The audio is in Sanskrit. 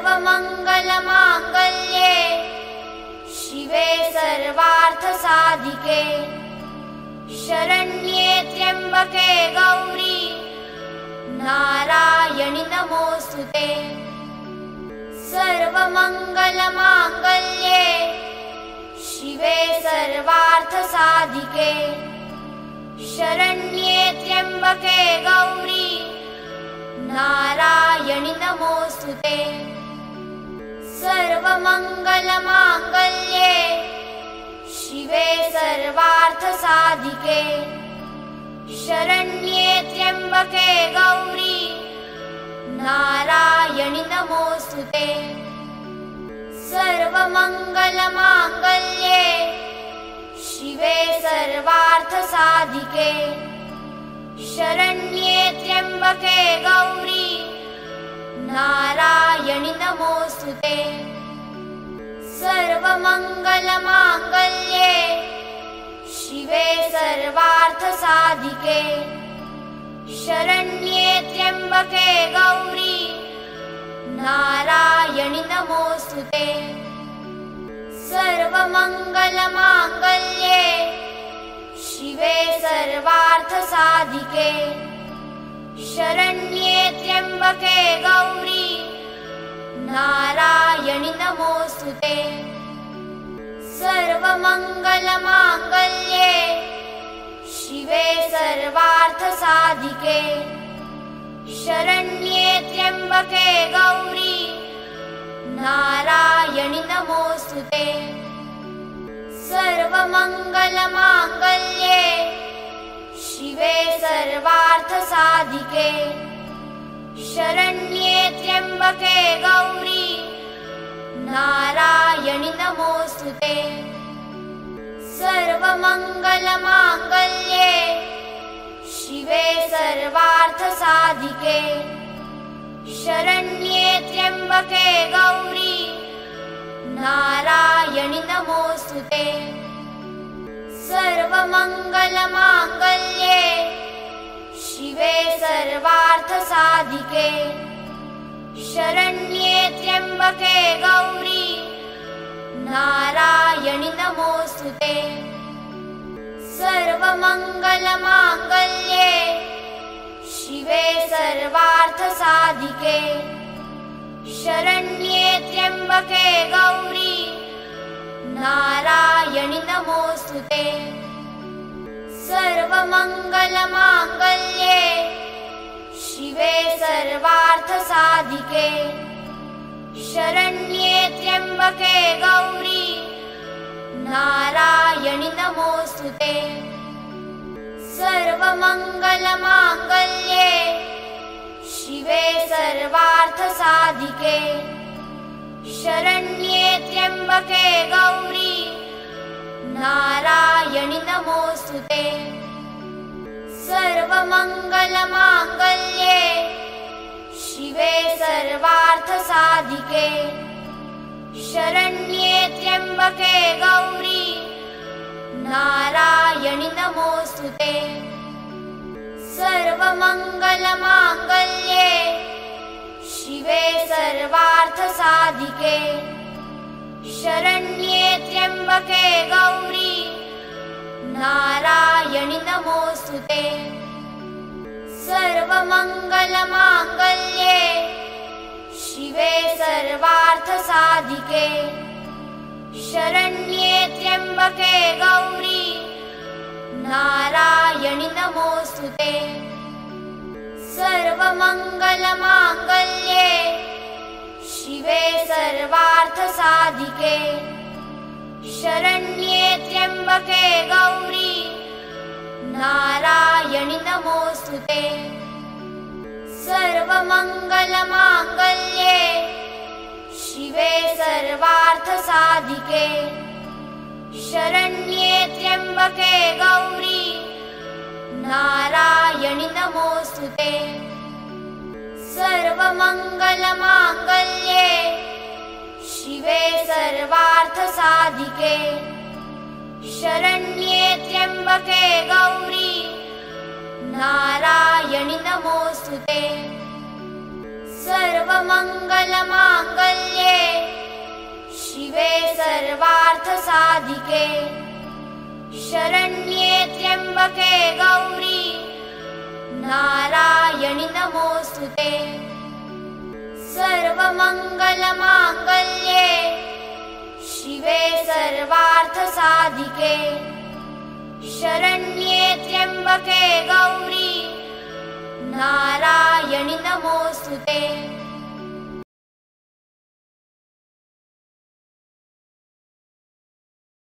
सर्वमङ्गलमाङ्गल्ये शिवे सर्वार्थसाधिके शरण्ये त्र्यम्बके गौरी नारायणि नमोऽस्तुते। सर्वमङ्गलमाङ्गल्ये शिवे सर्वार्थसाधिके शरण्ये त्र्यम्बके गौरी नारायणि नमोऽस्तुते। सर्वमङ्गलमाङ्गल्ये शिवे सर्वार्थसाधिके शरण्ये त्र्यम्बके गौरी नारायणि नमोऽस्तुते। सर्वमङ्गलमाङ्गल्ये शिवे सर्वार्थसाधिके शरण्ये त्र्यम्बके गौरी नारायणि नमोऽस्तुते। सर्वमङ्गलमाङ्गल्ये शिवे सर्वार्थसाधिके शरण्ये त्र्यम्बके गौरी नारायणि नमोऽस्तुते। सर्वमङ्गलमाङ्गल्ये शिवे सर्वार्थसाधिके शरण्ये त्र्यम्बके गौरी नारायणि नमोऽस्तुते। सर्वमङ्गलमाङ्गल्ये शिवे सर्वार्थसाधिके शरण्ये त्र्यम्बके गौरी नारायणि नमोऽस्तुते। सर्वमङ्गलमाङ्गल्ये शिवे सर्वार्थसाधिके शरण्ये त्र्यम्बके गौरी नारायणि नमोऽस्तुते। सर्वमङ्गलमाङ्गल्ये शिवे सर्वार्थसाधिके शरण्ये त्र्यम्बके गौरी नारायणि नमोऽस्तुते। सर्वमङ्गलमाङ्गल्ये शिवे सर्वार्थसाधिके शरण्ये त्र्यम्बके गौरी नारायणि नमोऽस्तुते। सर्वमङ्गलमाङ्गल्ये शिवे सर्वार्थसाधिके शरण्ये त्र्यम्बके गौरी नारायणि नमोऽस्तुते। सर्वमङ्गलमाङ्गल्ये शिवे सर्वार्थसाधिके शरण्ये त्र्यम्बके गौरी नारायणि नमोऽस्तुते। सर्वमङ्गलमाङ्गल्ये शिवे सर्वार्थसाधिके शरण्ये त्र्यम्बके गौरी नारायणि नमोऽस्तुते। सर्वमङ्गलमाङ्गल्ये शिवे सर्वार्थसाधिके शरण्ये त्र्यम्बके गौरी नारायणि नमोऽस्तुते। सर्वमङ्गलमाङ्गल्ये शिवे सर्वार्थसाधिके शरण्ये त्र्यम्बके गौरी नारायणि नमोऽस्तुते। सर्वमङ्गलमाङ्गल्ये शिवे सर्वार्थसाधिके शरण्ये त्र्यम्बके गौरी नारायणि नमोऽस्तुते। सर्वमङ्गलमाङ्गल्ये शिवे सर्वार्थसाधिके शरण्ये त्र्यम्बके गौरी नारायणि नमोऽस्तुते। सर्वमङ्गलमाङ्गल्ये शिवे सर्वार्थसाधिके शरण्ये त्र्यम्बके गौरी नारायणि नमोऽस्तुते। सर्वमङ्गलमाङ्गल्ये शिवे सर्वार्थसाधिके शरण्ये त्र्यम्बके गौरी नारायणि नमोऽस्तुते। सर्वमङ्गलमाङ्गल्ये शिवे सर्वार्थसाधिके शरण्ये त्र्यम्बके गौरी नारायणि नमोऽस्तुते सर्वमङ्गलमाङ्गल्ये शिवे सर्वार्थसाधिके शरण्ये त्र्यम्बके गौरी नारायणि नमोऽस्तुते।